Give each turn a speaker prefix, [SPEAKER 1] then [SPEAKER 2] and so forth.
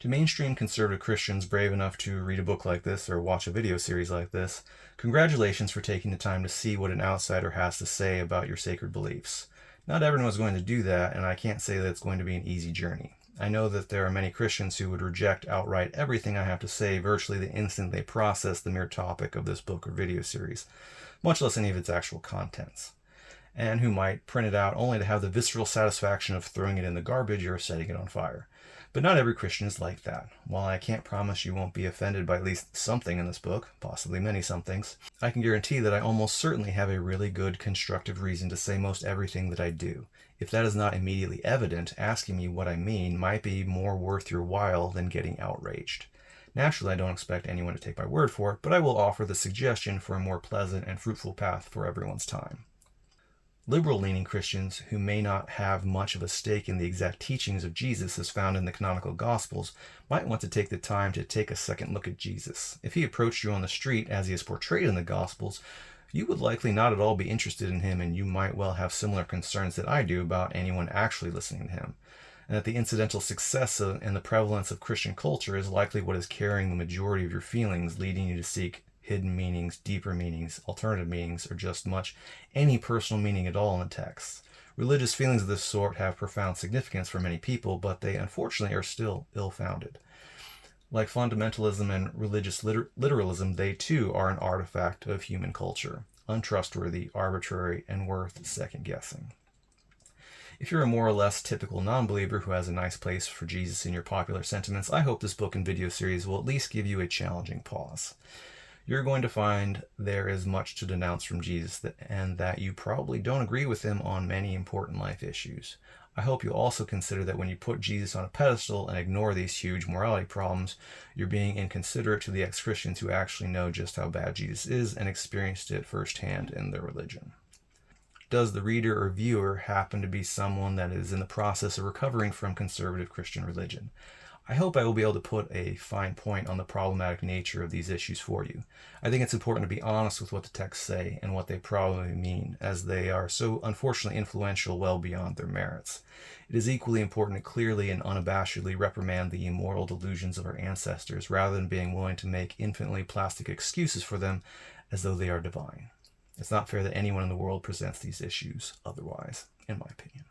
[SPEAKER 1] To mainstream conservative Christians brave enough to read a book like this or watch a video series like this, congratulations for taking the time to see what an outsider has to say about your sacred beliefs. Not everyone is going to do that, and I can't say that it's going to be an easy journey. I know that there are many Christians who would reject outright everything I have to say virtually the instant they process the mere topic of this book or video series, much less any of its actual contents, and who might print it out only to have the visceral satisfaction of throwing it in the garbage or setting it on fire. But not every Christian is like that. While I can't promise you won't be offended by at least something in this book, possibly many somethings, I can guarantee that I almost certainly have a really good constructive reason to say most everything that I do. If that is not immediately evident, asking me what I mean might be more worth your while than getting outraged. Naturally, I don't expect anyone to take my word for it, but I will offer the suggestion for a more pleasant and fruitful path for everyone's time. Liberal-leaning Christians who may not have much of a stake in the exact teachings of Jesus as found in the canonical Gospels might want to take the time to take a second look at Jesus. If he approached you on the street as he is portrayed in the Gospels, you would likely not at all be interested in him, and you might well have similar concerns that I do about anyone actually listening to him. And that the incidental success and the prevalence of Christian culture is likely what is carrying the majority of your feelings, leading you to seek hidden meanings, deeper meanings, alternative meanings, or just much any personal meaning at all in the text. Religious feelings of this sort have profound significance for many people, but they unfortunately are still ill-founded. Like fundamentalism and religious literalism, they too are an artifact of human culture, untrustworthy, arbitrary, and worth second-guessing. If you're a more or less typical non-believer who has a nice place for Jesus in your popular sentiments, I hope this book and video series will at least give you a challenging pause. You're going to find there is much to denounce from Jesus and that you probably don't agree with him on many important life issues. I hope you also consider that when you put Jesus on a pedestal and ignore these huge morality problems, you're being inconsiderate to the ex-Christians who actually know just how bad Jesus is and experienced it firsthand in their religion. Does the reader or viewer happen to be someone that is in the process of recovering from conservative Christian religion? I hope I will be able to put a fine point on the problematic nature of these issues for you. I think it's important to be honest with what the texts say and what they probably mean, as they are so unfortunately influential well beyond their merits. It is equally important to clearly and unabashedly reprimand the immoral delusions of our ancestors, rather than being willing to make infinitely plastic excuses for them as though they are divine. It's not fair that anyone in the world presents these issues otherwise, in my opinion.